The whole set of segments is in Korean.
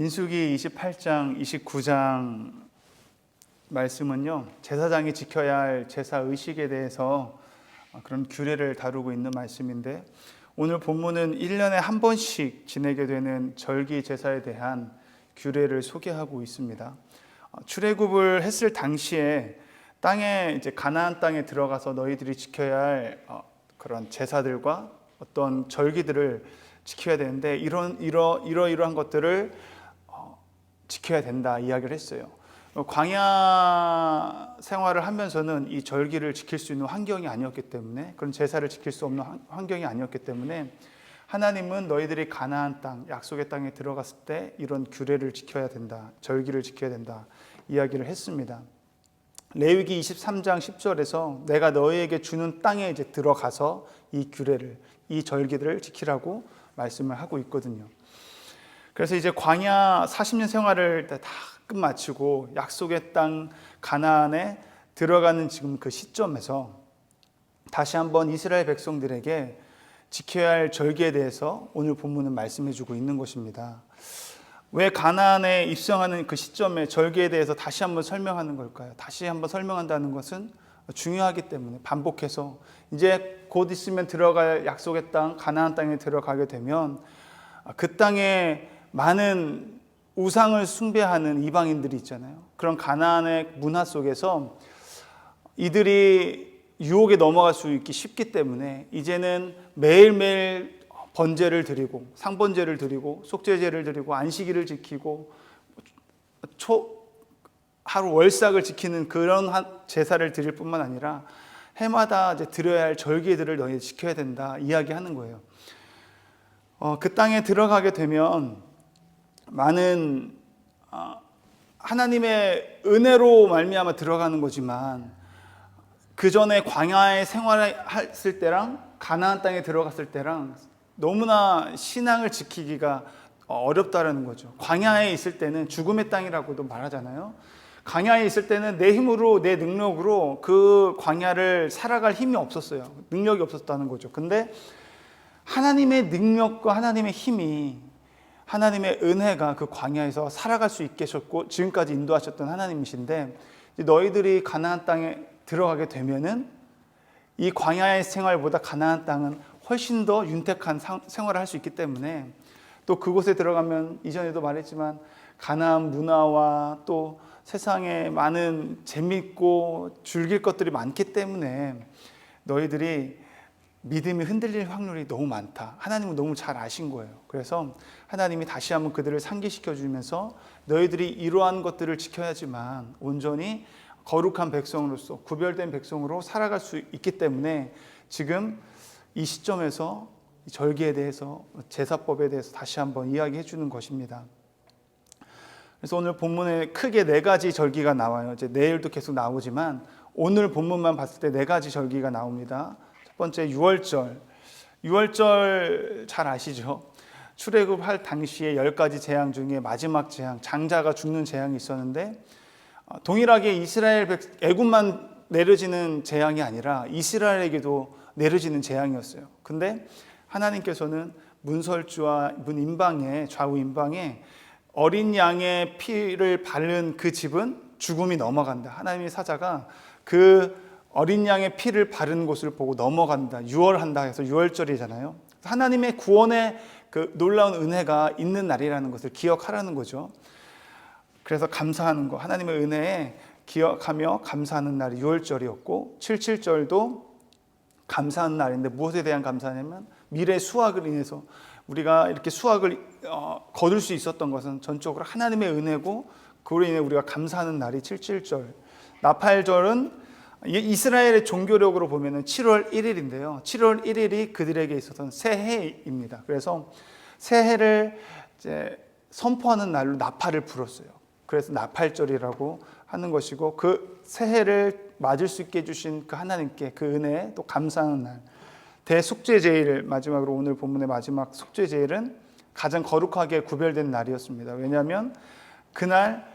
민수기 28장, 29장 말씀은요, 제사장이 지켜야 할 제사 의식에 대해서 그런 규례를 다루고 있는 말씀인데, 오늘 본문은 1년에 한 번씩 지내게 되는 절기 제사에 대한 규례를 소개하고 있습니다. 출애굽을 했을 당시에 땅에 이제 가나안 땅에 들어가서 너희들이 지켜야 할 그런 제사들과 어떤 절기들을 지켜야 되는데, 이러이러한 것들을 지켜야 된다 이야기를 했어요. 광야 생활을 하면서는 이 절기를 지킬 수 있는 환경이 아니었기 때문에, 그런 제사를 지킬 수 없는 환경이 아니었기 때문에 하나님은 너희들이 가나안 땅, 약속의 땅에 들어갔을 때 이런 규례를 지켜야 된다, 절기를 지켜야 된다 이야기를 했습니다. 레위기 23장 10절에서 내가 너희에게 주는 땅에 이제 들어가서 이 규례를, 이 절기들을 지키라고 말씀을 하고 있거든요. 그래서 이제 광야 40년 생활을 다 끝마치고 약속의 땅 가나안에 들어가는 지금 그 시점에서 다시 한번 이스라엘 백성들에게 지켜야 할 절기에 대해서 오늘 본문은 말씀해 주고 있는 것입니다. 왜 가나안에 입성하는 그 시점에 절기에 대해서 다시 한번 설명하는 걸까요? 다시 한번 설명한다는 것은 중요하기 때문에, 반복해서 이제 곧 있으면 들어갈 약속의 땅 가나안 땅에 들어가게 되면 그 땅에 많은 우상을 숭배하는 이방인들이 있잖아요. 그런 가나안의 문화 속에서 이들이 유혹에 넘어갈 수 있기 쉽기 때문에 이제는 매일매일 번제를 드리고, 상번제를 드리고, 속죄제를 드리고, 안식일을 지키고, 하루 월삭을 지키는 그런 제사를 드릴 뿐만 아니라 해마다 이제 드려야 할 절기들을 너희 지켜야 된다 이야기하는 거예요. 그 땅에 들어가게 되면 많은 하나님의 은혜로 말미암아 들어가는 거지만, 그 전에 광야에 생활했을 때랑 가나안 땅에 들어갔을 때랑 너무나 신앙을 지키기가 어렵다라는 거죠. 광야에 있을 때는 죽음의 땅이라고도 말하잖아요. 광야에 있을 때는 내 힘으로, 내 능력으로 그 광야를 살아갈 힘이 없었어요. 능력이 없었다는 거죠. 근데 하나님의 능력과 하나님의 힘이, 하나님의 은혜가 그 광야에서 살아갈 수 있게 하셨고 지금까지 인도하셨던 하나님이신데, 너희들이 가나안 땅에 들어가게 되면은 이 광야의 생활보다 가나안 땅은 훨씬 더 윤택한 생활을 할 수 있기 때문에, 또 그곳에 들어가면 이전에도 말했지만 가나안 문화와 또 세상에 많은 재밌고 즐길 것들이 많기 때문에 너희들이 믿음이 흔들릴 확률이 너무 많다. 하나님은 너무 잘 아신 거예요. 그래서 하나님이 다시 한번 그들을 상기시켜 주면서 너희들이 이러한 것들을 지켜야지만 온전히 거룩한 백성으로서, 구별된 백성으로 살아갈 수 있기 때문에 지금 이 시점에서 절기에 대해서, 제사법에 대해서 다시 한번 이야기해 주는 것입니다. 그래서 오늘 본문에 크게 4가지 절기가 나와요. 이제 내일도 계속 나오지만 오늘 본문만 봤을 때 4가지 절기가 나옵니다. 첫 번째 유월절. 유월절 잘 아시죠? 출애굽할 당시에 10가지 재앙 중에 마지막 재앙, 장자가 죽는 재앙이 있었는데, 동일하게 애굽만 내려지는 재앙이 아니라 이스라엘에게도 내려지는 재앙이었어요. 근데 하나님께서는 문설주와 문임방에, 좌우 임방에 어린 양의 피를 바른 그 집은 죽음이 넘어간다. 하나님의 사자가 그 어린 양의 피를 바른 곳을 보고 넘어간다, 유월한다 해서 유월절이잖아요. 하나님의 구원의 그 놀라운 은혜가 있는 날이라는 것을 기억하라는 거죠. 그래서 감사하는 거, 하나님의 은혜에 기억하며 감사하는 날이 유월절이었고, 77절도 감사하는 날인데 무엇에 대한 감사냐면 미래 수확을 인해서 우리가 이렇게 수확을 거둘 수 있었던 것은 전적으로 하나님의 은혜고, 그로 인해 우리가 감사하는 날이 77절. 나팔절은 이스라엘의 종교력으로 보면 7월 1일인데요. 7월 1일이 그들에게 있어서는 새해입니다. 그래서 새해를 이제 선포하는 날로 나팔을 불었어요. 그래서 나팔절이라고 하는 것이고, 그 새해를 맞을 수 있게 해주신 그 하나님께 그 은혜에 또 감사하는 날. 대속죄제일, 마지막으로 오늘 본문의 마지막 속죄제일은 가장 거룩하게 구별된 날이었습니다. 왜냐하면 그날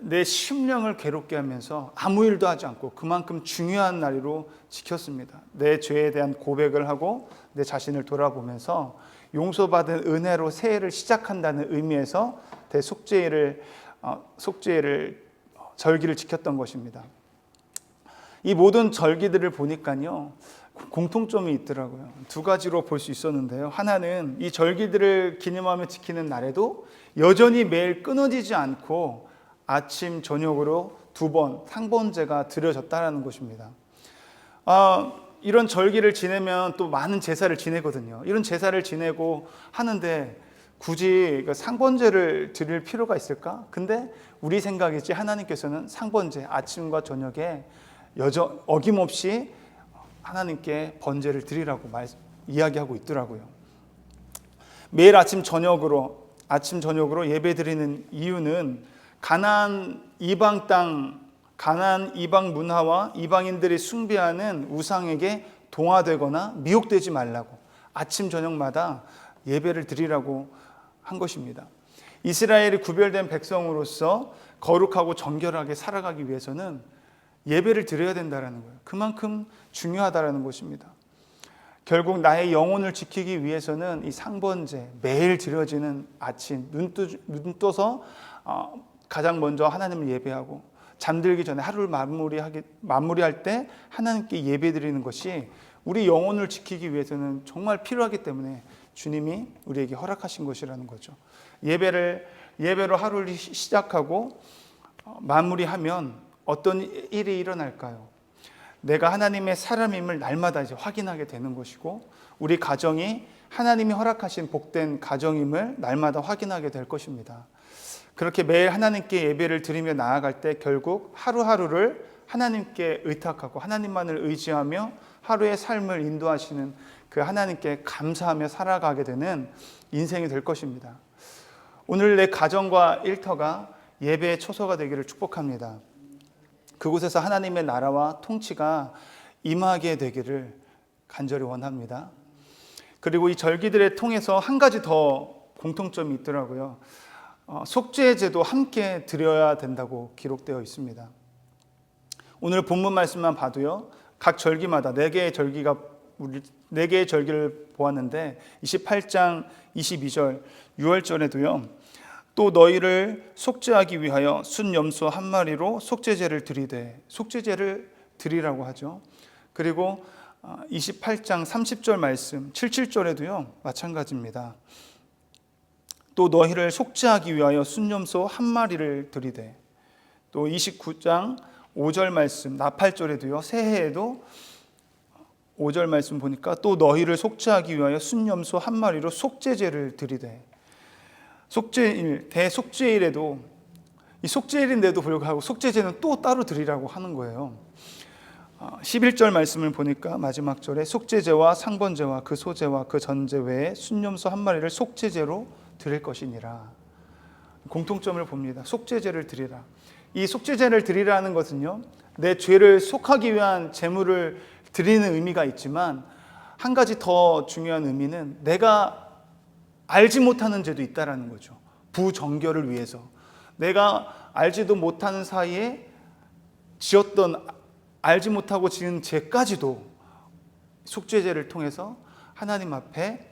내 심령을 괴롭게 하면서 아무 일도 하지 않고 그만큼 중요한 날로 지켰습니다. 내 죄에 대한 고백을 하고 내 자신을 돌아보면서 용서받은 은혜로 새해를 시작한다는 의미에서 대속죄일을 절기를 지켰던 것입니다. 이 모든 절기들을 보니까요, 공통점이 있더라고요. 두 가지로 볼 수 있었는데요. 하나는 이 절기들을 기념하며 지키는 날에도 여전히 매일 끊어지지 않고 아침 저녁으로 2번 상번제가 드려졌다는 것입니다. 이런 절기를 지내면 또 많은 제사를 지내거든요. 이런 제사를 지내고 하는데 굳이 상번제를 드릴 필요가 있을까? 근데 우리 생각이지 하나님께서는 상번제 아침과 저녁에 어김없이 하나님께 번제를 드리라고 이야기하고 있더라고요. 매일 아침 저녁으로 예배 드리는 이유는 가나안 이방 문화와 이방인들이 숭배하는 우상에게 동화되거나 미혹되지 말라고 아침 저녁마다 예배를 드리라고 한 것입니다. 이스라엘이 구별된 백성으로서 거룩하고 정결하게 살아가기 위해서는 예배를 드려야 된다는 거예요. 그만큼 중요하다는 것입니다. 결국 나의 영혼을 지키기 위해서는 이 상번제, 매일 드려지는 아침 눈 떠서 가장 먼저 하나님을 예배하고 잠들기 전에 하루를 마무리할 때 하나님께 예배드리는 것이 우리 영혼을 지키기 위해서는 정말 필요하기 때문에 주님이 우리에게 허락하신 것이라는 거죠. 예배로 하루를 시작하고 마무리하면 어떤 일이 일어날까요? 내가 하나님의 사람임을 날마다 이제 확인하게 되는 것이고, 우리 가정이 하나님이 허락하신 복된 가정임을 날마다 확인하게 될 것입니다. 그렇게 매일 하나님께 예배를 드리며 나아갈 때 결국 하루하루를 하나님께 의탁하고 하나님만을 의지하며 하루의 삶을 인도하시는 그 하나님께 감사하며 살아가게 되는 인생이 될 것입니다. 오늘 내 가정과 일터가 예배의 초소가 되기를 축복합니다. 그곳에서 하나님의 나라와 통치가 임하게 되기를 간절히 원합니다. 그리고 이 절기들을 통해서 한 가지 더 공통점이 있더라고요. 속죄제도 함께 드려야 된다고 기록되어 있습니다. 오늘 본문 말씀만 봐도요, 각 절기마다 4개의 절기를 보았는데 28장 22절 6월절에도요, 또 너희를 속죄하기 위하여 순 염소 한 마리로 속죄제를 드리되, 속죄제를 드리라고 하죠. 그리고 28장 30절 말씀 77절에도요 마찬가지입니다. 또 너희를 속죄하기 위하여 순 염소 한 마리를 드리되, 또 29장 5절 말씀 나팔절에도요, 새해에도 5절 말씀 보니까 또 너희를 속죄하기 위하여 순 염소 한 마리로 속죄제를 드리되, 속죄일, 대속죄일에도 이 속죄일인데도 불구하고 속죄제는 또 따로 드리라고 하는 거예요. 11절 말씀을 보니까 마지막 절에 속죄제와 상번제와 그 소제와 그 전제 외에 순염소 한 마리를 속죄제로 드릴 것이니라. 공통점을 봅니다. 속죄제를 드리라. 이 속죄제를 드리라는 것은요, 내 죄를 속하기 위한 제물을 드리는 의미가 있지만, 한 가지 더 중요한 의미는 내가 알지 못하는 죄도 있다라는 거죠. 부정결을 위해서 내가 알지도 못하는 사이에 알지 못하고 지은 죄까지도 속죄제를 통해서 하나님 앞에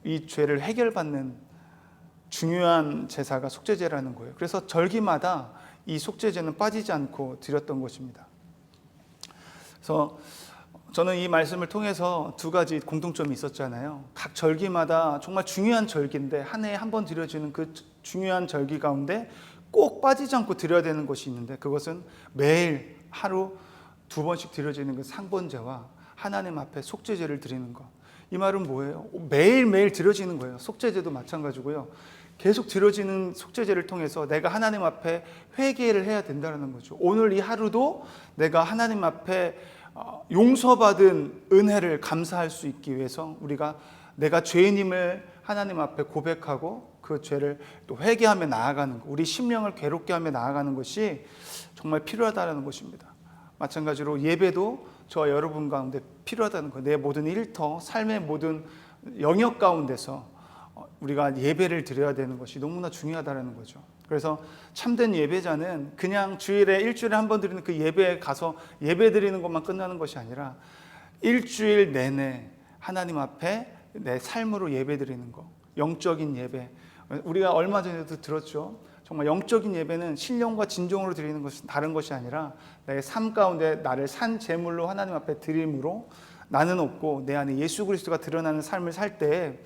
이 죄를 해결받는 중요한 제사가 속죄제라는 거예요. 그래서 절기마다 이 속죄제는 빠지지 않고 드렸던 것입니다. 그래서 저는 이 말씀을 통해서 두 가지 공통점이 있었잖아요. 각 절기마다 정말 중요한 절기인데 한 해에 한 번 드려지는 그 중요한 절기 가운데 꼭 빠지지 않고 드려야 되는 것이 있는데, 그것은 매일 하루 2번씩 드려지는 그 상번제와 하나님 앞에 속죄제를 드리는 것. 이 말은 뭐예요? 매일매일 드려지는 거예요. 속죄제도 마찬가지고요. 계속 드려지는 속죄제를 통해서 내가 하나님 앞에 회개를 해야 된다는 거죠. 오늘 이 하루도 내가 하나님 앞에 용서받은 은혜를 감사할 수 있기 위해서 내가 죄인임을 하나님 앞에 고백하고 그 죄를 또 회개하며 나아가는 것, 우리 심령을 괴롭게 하며 나아가는 것이 정말 필요하다는 것입니다. 마찬가지로 예배도 저와 여러분 가운데 필요하다는 것, 내 모든 일터, 삶의 모든 영역 가운데서 우리가 예배를 드려야 되는 것이 너무나 중요하다는 거죠. 그래서 참된 예배자는 그냥 일주일에 한 번 드리는 그 예배에 가서 예배 드리는 것만 끝나는 것이 아니라 일주일 내내 하나님 앞에 내 삶으로 예배드리는 거, 영적인 예배. 우리가 얼마 전에도 들었죠. 정말 영적인 예배는 신령과 진정으로 드리는 것이 다른 것이 아니라 내 삶 가운데 나를 산 제물로 하나님 앞에 드림으로 나는 없고 내 안에 예수 그리스도가 드러나는 삶을 살 때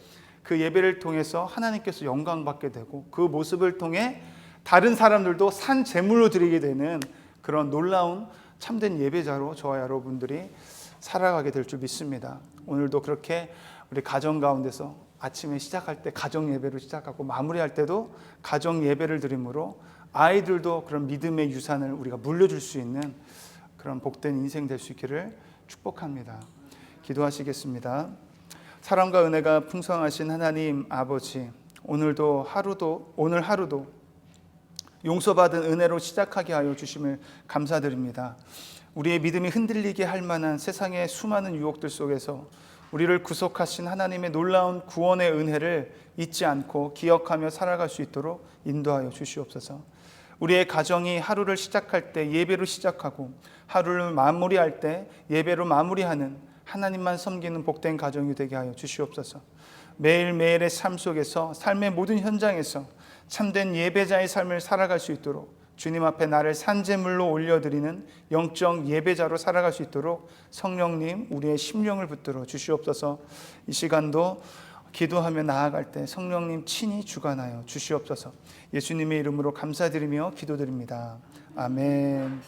그 예배를 통해서 하나님께서 영광받게 되고 그 모습을 통해 다른 사람들도 산 제물로 드리게 되는 그런 놀라운 참된 예배자로 저와 여러분들이 살아가게 될 줄 믿습니다. 오늘도 그렇게 우리 가정 가운데서 아침에 시작할 때 가정 예배로 시작하고 마무리할 때도 가정 예배를 드림으로 아이들도 그런 믿음의 유산을 우리가 물려줄 수 있는 그런 복된 인생 될 수 있기를 축복합니다. 기도하시겠습니다. 사랑과 은혜가 풍성하신 하나님 아버지, 오늘 하루도 용서받은 은혜로 시작하게 하여 주심을 감사드립니다. 우리의 믿음이 흔들리게 할 만한 세상의 수많은 유혹들 속에서 우리를 구속하신 하나님의 놀라운 구원의 은혜를 잊지 않고 기억하며 살아갈 수 있도록 인도하여 주시옵소서. 우리의 가정이 하루를 시작할 때 예배로 시작하고 하루를 마무리할 때 예배로 마무리하는 하나님만 섬기는 복된 가정이 되게 하여 주시옵소서. 매일매일의 삶 속에서 삶의 모든 현장에서 참된 예배자의 삶을 살아갈 수 있도록 주님 앞에 나를 산제물로 올려드리는 영적 예배자로 살아갈 수 있도록 성령님 우리의 심령을 붙들어 주시옵소서. 이 시간도 기도하며 나아갈 때 성령님 친히 주관하여 주시옵소서. 예수님의 이름으로 감사드리며 기도드립니다. 아멘.